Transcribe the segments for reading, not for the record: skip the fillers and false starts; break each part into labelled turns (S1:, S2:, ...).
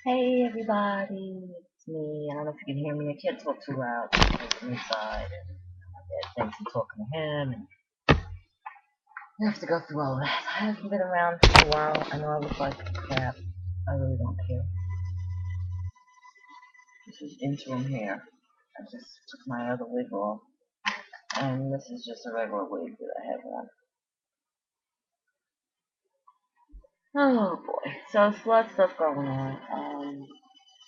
S1: Hey everybody, it's me. I don't know if you can hear me. I can't talk too loud because I'm inside and my dad thinks I'm talking to him and I have to go through all that. I haven't been around for a while. I know I look like crap. I really don't care. This is interim hair. I just took my other wig off and this is just a regular wig that I have on. Oh boy. So there's a lot of stuff going on.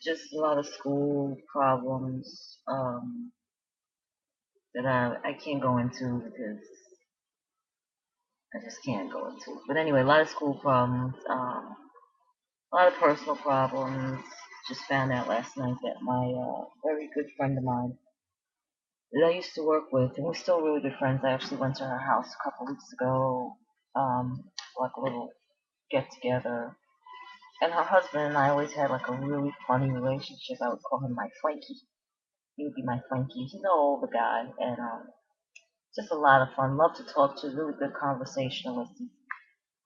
S1: Just a lot of school problems. That I can't go into because I just can't go into it. But anyway, a lot of school problems, a lot of personal problems. Just found out last night that my very good friend of mine that I used to work with, and we're still really good friends. I actually went to her house a couple weeks ago, like a little get together. And her husband and I always had like a really funny relationship. I would call him my Frankie. He would be my Frankie. He's an older guy, and just a lot of fun. Love to talk to. Really good conversationalist.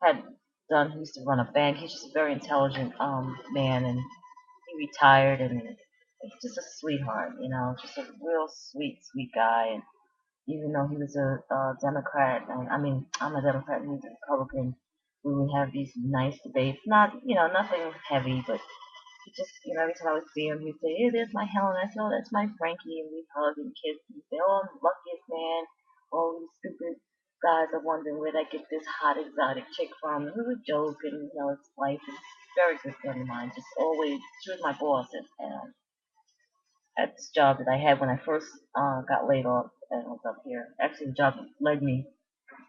S1: Had done. He used to run a bank. He's just a very intelligent man, and he retired, and he's just a sweetheart. Just a real sweet guy. And even though he was a Democrat, and I mean I'm a Democrat and he's a Republican, we would have these nice debates. Not nothing heavy, but he just every time I would see him, he'd say, "Hey, there's my Helen." I said, "Oh, that's my Frankie," and we'd hug and kiss. And he'd say, "Oh, I'm the luckiest man. All these stupid guys are wondering where I get this hot exotic chick from." And we would joke, and it's life. It's a very good friend of mine. Just always, she was my boss at this job that I had when I first got laid off and was up here. Actually, the job led me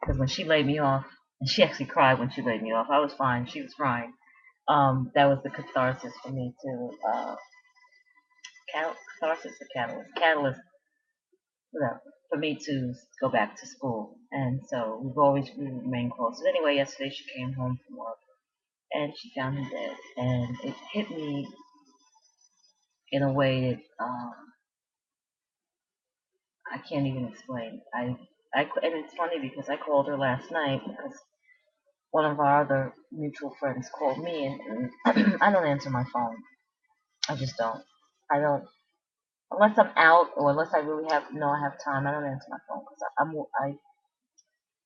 S1: because when she laid me off, and she actually cried when she laid me off. I was fine. She was crying. That was the catharsis for me to catharsis or catalyst whatever, for me to go back to school. And so we remained close. But anyway, yesterday she came home from work and she found him dead, and it hit me in a way that I can't even explain. And it's funny because I called her last night because one of our other mutual friends called me, and I don't answer my phone. I just don't. I don't unless I'm out or unless I really I have time. I don't answer my phone because I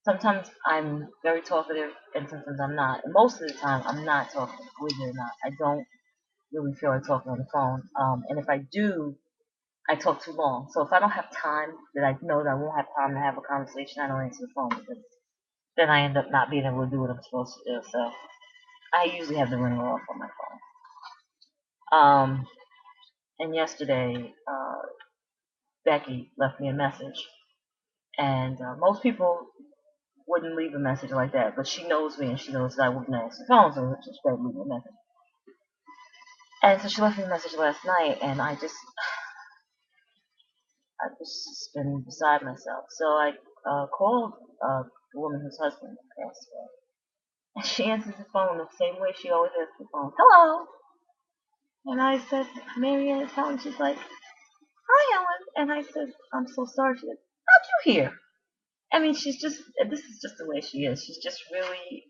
S1: sometimes I'm very talkative and sometimes I'm not. And most of the time I'm not talkative, believe it or not. I don't really feel like talking on the phone. And if I do, I talk too long. So if I don't have time that I know that I won't have time to have a conversation, I don't answer the phone because then I end up not being able to do what I'm supposed to do. So I usually have the ringer off on my phone. And yesterday, Becky left me a message. And most people wouldn't leave a message like that, but she knows me and she knows that I wouldn't answer the phone, so she better leave me a message. And so she left me a message last night, and I've just been beside myself. So I called the woman whose husband passed away, and she answers the phone the same way she always answers the phone. Hello. And I said, Marianne, it's Helen. She's like, hi, Helen. And I said, I'm so sorry. She said, how'd you hear? I mean, this is just the way she is. She's just really,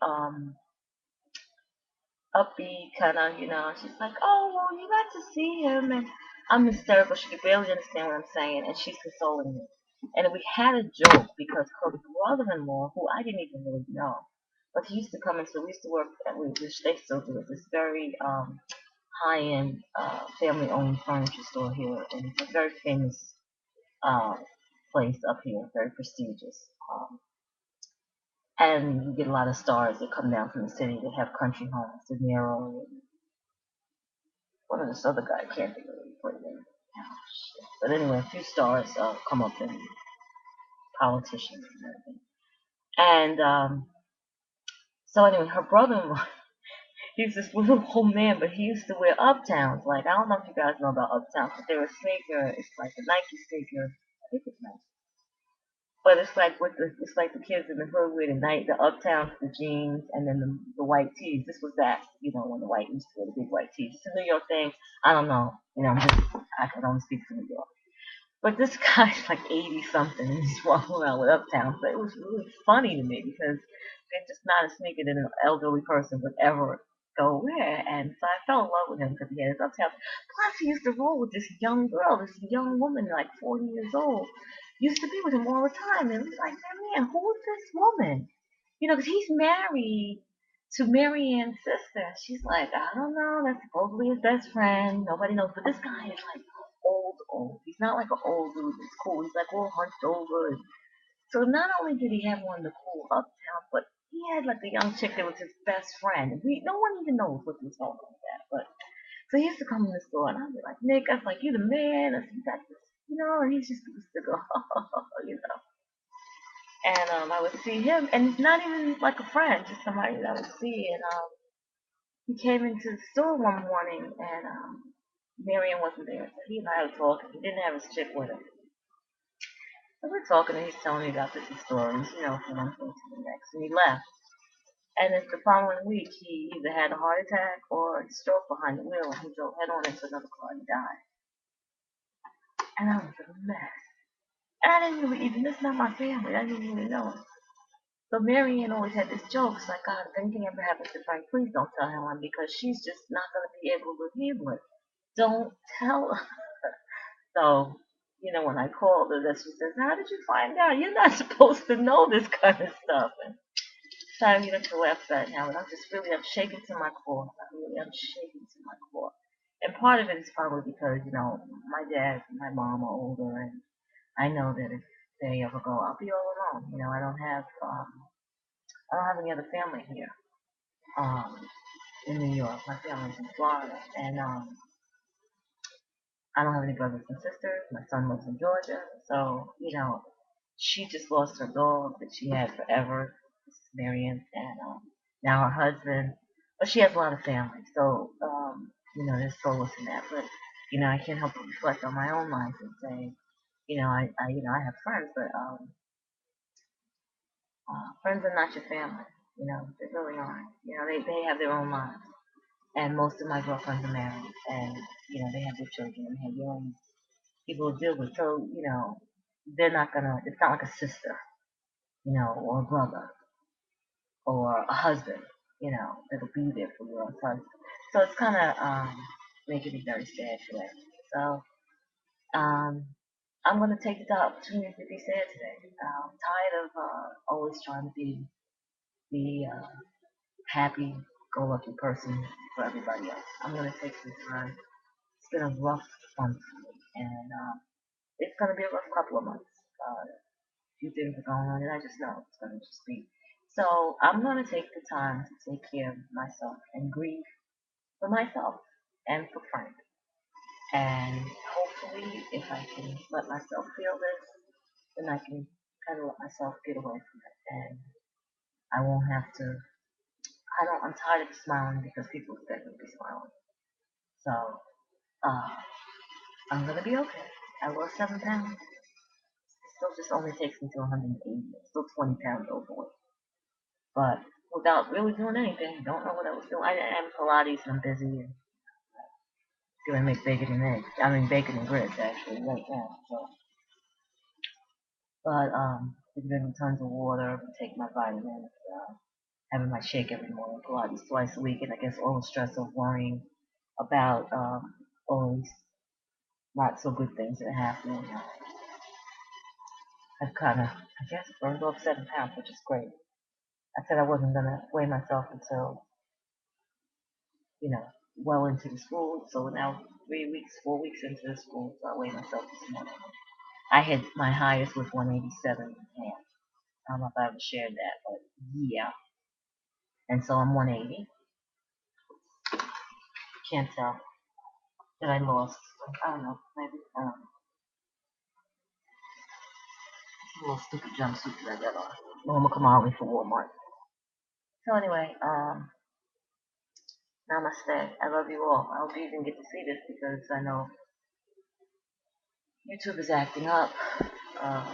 S1: upbeat, kind of, she's like, oh, well, you got to see him. And I'm hysterical. She could barely understand what I'm saying. And she's consoling me. And we had a joke because her brother-in-law, who I didn't even really know, but he used to come into, we used to work at, which they still do, at this very high-end family-owned furniture store here. And it's a very famous uh, place up here, very prestigious. And you get a lot of stars that come down from the city that have country homes, De Niro, and one of this other guy, I can't think of what he played in. Oh, shit. But anyway, a few stars come up in politicians and everything. And so anyway, her brother-in-law, he's this little old man, but he used to wear Uptowns. Like, I don't know if you guys know about Uptowns, but they're a sneaker. It's like a Nike sneaker. I think it's Nike. But it's like the kids in the hood wear the night the Uptowns, the jeans, and then the white tees. This was that, when the white used to wear the big white tees. It's a New York thing. I don't know. I can only speak for New York. But this guy's like 80 something and he's walking around with Uptown. So it was really funny to me because they're just not a sneaker that an elderly person would ever go where. And so I fell in love with him because he had his uptown. Plus, he used to roll with this young girl, this young woman, like 40 years old. Used to be with him all the time. And it was like, man, who is this woman? You know, because he's married to Marianne's sister. She's like, I don't know. That's supposedly his best friend. Nobody knows. But this guy is like old, old. He's not like an old dude that's cool. He's like all hunched over. And so not only did he have one of the cool uptown, but he had like a young chick that was his best friend. No one even knows what was going on with that. But so he used to come in the store, and I'd be like, Nick, I was like, you the man. I said, you got this, you know. And he's just used to go, you know. And I would see him, and not even like a friend, just somebody that I would see. And he came into the store one morning, and Marion wasn't there, so he and I were talking. He didn't have his chick with him. So we're talking, and he's telling me about different stories, you know, from one thing to the next. And he left. And then the following week, he either had a heart attack or a stroke behind the wheel, and he drove head on into another car and died. And I was a mess. And I didn't really even, this is not my family. I didn't really know him. So Marianne always had this joke. It's like, God, if anything ever happens to Frank, please don't tell him because she's just not going to be able to handle it. Don't tell her. So, you know, when I called her, she says, how did you find out? You're not supposed to know this kind of stuff. And so, you know, to laugh at now, and I'm shaken to my core. I'm shaken to my core. And part of it is probably because, you know, my dad and my mom are older, and I know that if they ever go, I'll be all alone. You know, I don't have any other family here um, in New York. My family's in Florida, and I don't have any brothers and sisters. My son lives in Georgia, so you know, she just lost her dog that she had forever, Marion, and now her husband. But she has a lot of family, so you know, there's solace in that. But you know, I can't help but reflect on my own life and say, you know, you know, I have friends, but friends are not your family. You know, they really aren't. You know, they have their own lives. And most of my girlfriends are married, and you know they have their children, and they have young people to deal with. So you know they're not gonna. It's not like a sister, you know, or a brother, or a husband, you know, that'll be there for you on Sunday. So it's kind of making me very sad today. So um, I'm gonna take the opportunity to be sad today. I'm tired of always trying to be the happy-go-lucky person for everybody else. I'm gonna take some time. It's been a rough month for me, and it's gonna be a rough couple of months. A few things are going on, and I just know it's gonna just be. So I'm gonna take the time to take care of myself and grieve for myself and for Frank. And hopefully, if I can let myself feel this, then I can kind of let myself get away from it, and I won't have to. I don't. I'm tired of smiling because people expect me to be smiling. So uh, I'm gonna be okay. I lost 7 pounds. Still just only takes me to 180. Still 20 pounds overweight. But without really doing anything, don't know what I was doing. I am Pilates and I'm busy and gonna make bacon and eggs. I mean bacon and grits actually right now. So, but drinking tons of water, take my vitamins, having my shake every morning, Pilates twice a week, and I guess all the stress of worrying about all these not so good things that are happening. I've kind of, I guess, burned off 7 pounds, which is great. I said I wasn't gonna weigh myself until, you know, well into the school. So now 3 weeks, 4 weeks into the school, so I weighed myself this morning. I had my highest was 187 and a half. I don't know if I ever shared that, but yeah. And so I'm 180. Can't tell that I lost. I don't know, maybe a little stupid jumpsuit that I got on. Norma Kamali for Walmart. So anyway, namaste. I love you all. I hope you even get to see this because I know YouTube is acting up. Um,